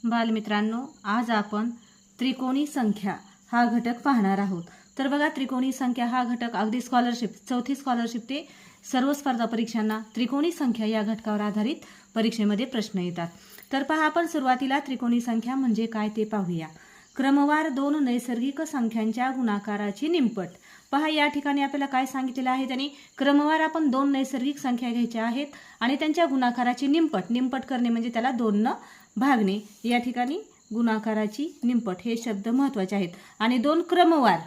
बालमित्रांनो, आज आपण त्रिकोणी संख्या हा घटक पाहणार आहोत। तर बघा, त्रिकोणी संख्या हा घटक अगदी स्कॉलरशिप, चौथी स्कॉलरशिप ते सर्व स्पर्धा परीक्षांना त्रिकोणी संख्या या घटकावर आधारित परीक्षेमध्ये प्रश्न येतात। तर पहा, आपण सुरुवातीला त्रिकोणी संख्या म्हणजे काय ते पाहूया। क्रमवार दोन नैसर्गिक संख्यांच्या गुणाकाराची निमपट। पहा, या ठिकाणी आपल्याला काय सांगितलेलं आहे त्यांनी, क्रमवार आपण दोन नैसर्गिक संख्या घ्यायच्या आहेत आणि त्यांच्या गुणाकाराची निमपट करणे म्हणजे त्याला 2 न भागणे। या ठिकाणी गुणाकाराची निमपट हे शब्द महत्त्वाचे आहेत। आणि दोन क्रमवार,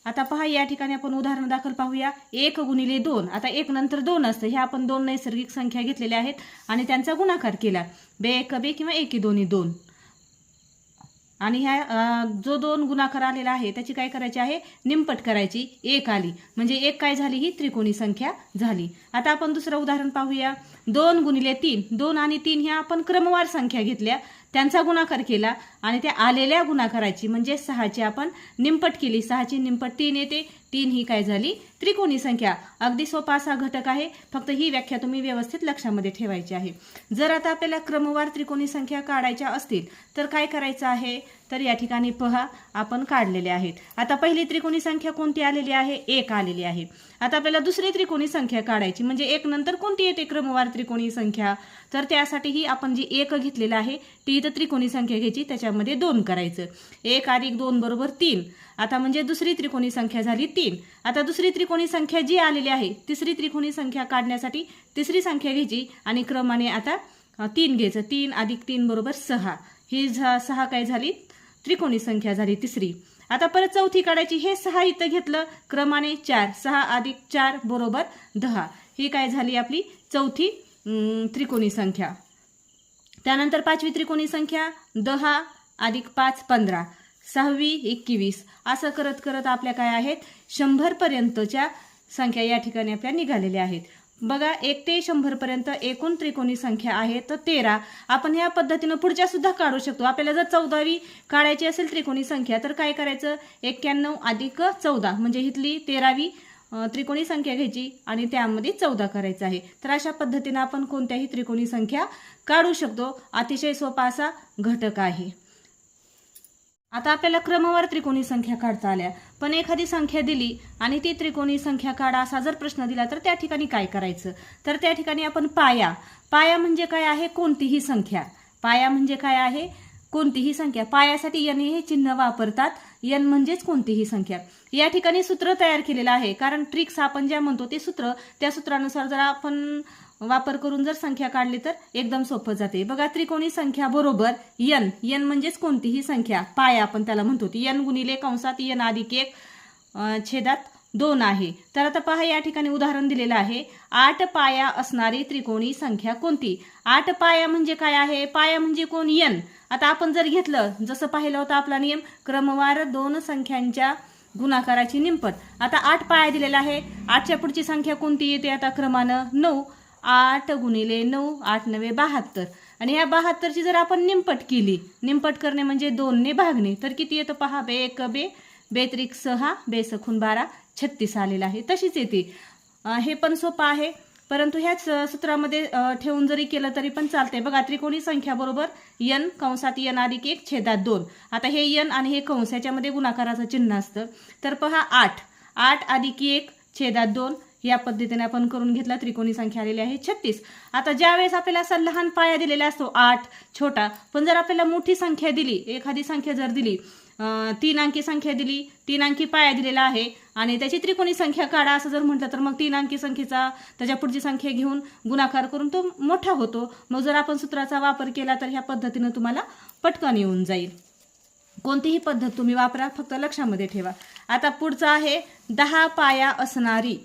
आता पहा या ठिकाणी आपण उदाहरण दाखल पाहूया। 1 गुणिले 2, आता 1 नंतर 2 असतं, हे आपण दोन नैसर्गिक संख्या घेतलेल्या आहेत आणि त्यांचा गुणाकार केला, बे एक बे किंवा एकी दोन्ही 2। आणि ह्या जो 2 गुणाकार आलेला आहे त्याची काय करायची आहे, निमपट करायची, 1 आली म्हणजे 1 काय झाली, ही त्रिकोणी संख्या झाली। आता आपण दुसरं उदाहरण पाहूया। 2 गुणिले 3, 2 आणि 3 ह्या आपण क्रमवार संख्या घेतल्या, त्यांचा गुणाकार केला आणि त्या आलेल्या गुणाकाराची म्हणजे 6ची आपण निमपट केली, 6ची निमपट 3 येते, 3 ही काय झाली, त्रिकोणी संख्या। अगदी सोपा असा घटक आहे, फक्त ही व्याख्या तुम्ही व्यवस्थित लक्षामध्ये ठेवायची आहे। जर आता आपल्याला क्रमवार त्रिकोणी संख्या काढायच्या असतील तर काय करायचं आहे, तर या ठिकाणी पहा आपण काढलेले आहेत। आता पहिली त्रिकोणी संख्या कोणती आलेली आहे, 1 आलेली आहे। आता आपल्याला दुसरी त्रिकोणी संख्या काढायची म्हणजे 1 नंतर कोणती येते क्रमवार त्रिकोणी संख्या, तर त्यासाठी ही आपण जी 1 घेतलेला आहे ती इथं त्रिकोणी संख्या घ्यायची, त्याच्यामध्ये 2 करायचं, 1 अधिक 2 बरोबर 3। आता म्हणजे दुसरी त्रिकोणी संख्या झाली 3। आता दुसरी त्रिकोणी संख्या जी आलेली आहे, तिसरी त्रिकोणी संख्या काढण्यासाठी तिसरी संख्या घ्यायची आणि क्रमाने आता 3 घ्यायचं, 3 अधिक 3 बरोबर 6, ही 6 काय झाली, त्रिकोणी संख्या झाली तिसरी। आता परत चौथी काढायची, हे 6 इथं घेतलं, क्रमाने 4, 6 अधिक 4 बरोबर 10, ही काय झाली आपली चौथी त्रिकोणी संख्या। त्यानंतर पाचवी त्रिकोणी संख्या 10 अधिक 5 15, 6वी 21, असं करत करत आपल्या काय आहेत 100 पर्यंतच्या संख्या या ठिकाणी आपल्या निघालेल्या आहेत। बघा, 1 ते 100 पर्यंत एकूण त्रिकोणी संख्या आहे तर 13। आपण ह्या पद्धतीनं पुढच्या सुद्धा काढू शकतो। आपल्याला जर 14वी काढायची असेल त्रिकोणी संख्या तर काय करायचं, 91 अधिक 14 म्हणजे इथली 13वी त्रिकोणी संख्या घ्यायची आणि त्यामध्ये 14 करायचं आहे। तर अशा पद्धतीने आपण कोणत्याही त्रिकोणी संख्या काढू शकतो। अतिशय सोपा असा घटक आहे। आता आपल्याला क्रमवार त्रिकोणी संख्या काढता आल्या, पण एखादी संख्या दिली आणि ती त्रिकोणी संख्या काढा असा जर प्रश्न दिला तर त्या ठिकाणी काय करायचं, तर त्या ठिकाणी आपण पाया म्हणजे काय आहे, कोणतीही संख्या, पाया म्हणजे काय आहे, कोणतीही संख्या। पायासाठी n हे चिन्ह वापरतात, n म्हणजेच कोणतीही संख्या। या ठिकाणी सूत्र तयार केलेलं आहे, कारण ट्रिक्स आपण ज्या म्हणतो ते सूत्र, त्या सूत्रानुसार जर आपण वापर करून जर संख्या काढली तर एकदम सोपं जाते। बघा, त्रिकोणी संख्या बरोबर n म्हणजेच कोणतीही संख्या, पाया आपण त्याला म्हणतो ती n गुणिले कंसात n अधिक 1 छेदात 2 आहे। तर आता पहा, या ठिकाणी उदाहरण दिलेलं आहे, 8 पाया असणारी त्रिकोणी संख्या कोणती। 8 पाया म्हणजे काय आहे, पाया म्हणजे कोण, n। आता आपण जर घेतलं, जसं पाहिलं होतं आपला नियम, क्रमवार दोन संख्यांच्या गुणाकाराची निमपट। आता 8 पाया दिलेला आहे, 8च्या पुढची संख्या कोणती येते आता क्रमानं 9, 8 गुणिले 9, 8 9 72, आणि ह्या 72ची जर आपण निमपट केली, निमपट करणे म्हणजे 2 ने भागणे, तर किती येतं पहा, बे एक बे, बे त्रिक 6, बे सखून 12, 36 आलेला आहे। तशीच येते, हे पण सोपं आहे, परंतु ह्याच सूत्रामध्ये ठेवून जरी केलं तरी पण चालतंय। बघा, त्रिकोणी संख्या बरोबर n कंसात n अधिक 1 छेदात 2, आता हे n आणि हे कंस याच्यामध्ये गुणाकाराचं चिन्ह असतं, तर पहा 8 अधिक 1 छेदात 2, या पद्धतीने आपण करून घेतला, त्रिकोणी संख्या आलेली आहे 36। आता ज्यावेळेस आपल्याला असा लहान पाया दिलेला असतो 8 छोटा, पण जर आपल्याला मोठी संख्या दिली, एखादी संख्या जर दिली, 3 अंकी संख्या दिली, 3 अंकी पाया दिलेला आहे आणि त्याची त्रिकोणी संख्या काढा असं जर म्हटलं तर मग 3 अंकी संख्येचा त्याच्या पुढची संख्या घेऊन गुणाकार करून तो मोठा होतो। मग जर आपण सूत्राचा वापर केला तर ह्या पद्धतीनं तुम्हाला पटकन येऊन जाईल। कोणतीही पद्धत तुम्ही वापरा, फक्त लक्षामध्ये ठेवा। आता पुढचा आहे 10 पाया असणारी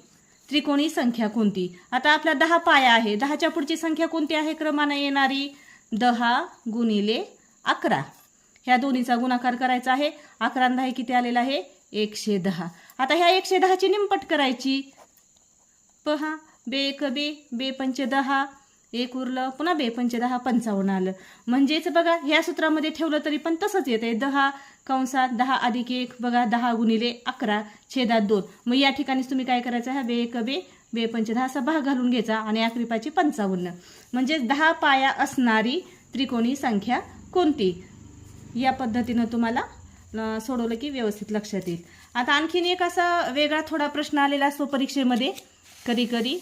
त्रिकोणी संख्या कोणती। आता आपला 10 पाया आहे, 10च्या पुढची संख्या कोणती आहे क्रमानं येणारी, 10 गुणिले 11, ह्या दोन्हीचा गुणाकार करायचा आहे, 11 आणि 10 किती आलेला आहे 110। आता ह्या 110ची निमपट करायची, पहा, बे एक बे, बे पंच 10, 1 उरलं, पुन्हा बे पंच 10 55 आलं, म्हणजेच बघा ह्या सूत्रामध्ये ठेवलं तरी पण तसंच येते, 10 कंसात 10 अधिक 1, बघा 10 गुणिले 11 छेदात 2। मग या ठिकाणीच तुम्ही काय करायचं आहे, बे एक बे, बे पंच 10 असा भाग घालून घ्यायचा आणि 11 पाची 55, म्हणजे 10 पाया असणारी त्रिकोणी संख्या कोणती? या पद्धतीनं तुम्हाला सोडवलं की व्यवस्थित लक्षात येईल. आता आणखीन एक असा वेगळा थोडा प्रश्न आलेला असतो परीक्षेमध्ये कधी कधी.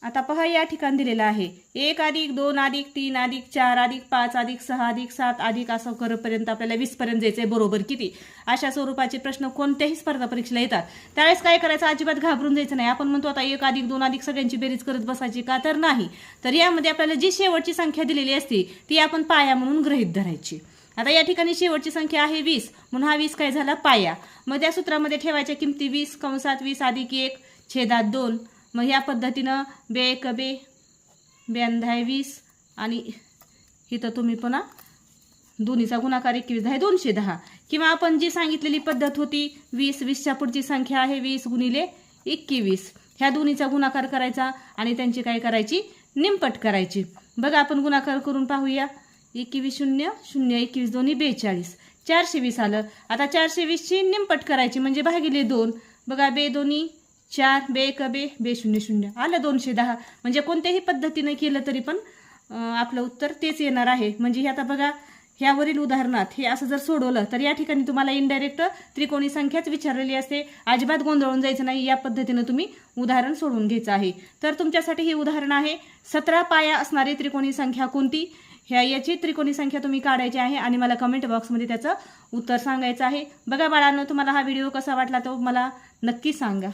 आता पहा या ठिकाणी दिलेला आहे 1 + 2 + 3 + 4 + 5 + 6 + 7 अधिक असं करेपर्यंत आपल्याला 20 पर्यंत जायचंय बरोबर किती. अशा स्वरूपाचे प्रश्न कोणत्याही स्पर्धा परीक्षेला येतात. त्यावेळेस काय करायचं, अजिबात घाबरून जायचं नाही. आपण म्हणतो आता 1 + 2 + सगळ्यांची बेरीज करत बसायची का, तर नाही. तर यामध्ये आपल्याला जी शेवटची संख्या दिलेली असते ती आपण पाया म्हणून गृहीत धरायची. आता या ठिकाणी शेवटची संख्या आहे 20 म्हणून हा 20 काय झाला पाया. मग त्या सूत्रामध्ये ठेवायच्या किमती 20 कंसात 20 + 1 छेदात 2. मग या पद्धतीनं 2 × 2 = 20 आणि इथं तुम्ही पुन्हा दोन्हीचा गुणाकार 21 10 210. किंवा आपण जी सांगितलेली पद्धत होती 20 20च्या पुढची संख्या आहे 20 × 21. ह्या दोन्हीचा गुणाकार करायचा आणि त्यांची काय करायची, निमपट करायची. बघा आपण गुणाकार करून पाहूया. 21 0 0 21 2 42 420 आलं. आता 420 ची निमपट करायची म्हणजे भागिले 2. बघा 2 2 4 2 1 2 2 0 0 आलं 210. म्हणजे कोणत्याही पद्धतीने केलं तरी पण आपलं उत्तर तेच येणार आहे. म्हणजे हे आता बघा ह्यावरील उदाहरणात हे असं जर सोडवलं तर या ठिकाणी तुम्हाला इनडायरेक्ट त्रिकोणी संख्याच विचारलेली असते. अजिबात गोंधळून जायचं नाही. या पद्धतीनं तुम्ही उदाहरण सोडवून घ्यायचं आहे. तर तुमच्यासाठी हे उदाहरण आहे 17 पाया असणारी त्रिकोणी संख्या कोणती. याची त्रिकोणी संख्या तुम्ही काढायची आहे आणि मला कमेंट बॉक्समध्ये त्याचं उत्तर सांगायचं आहे. बघा बाळांनो, तुम्हाला हा व्हिडिओ कसा वाटला तो मला नक्की सांगा.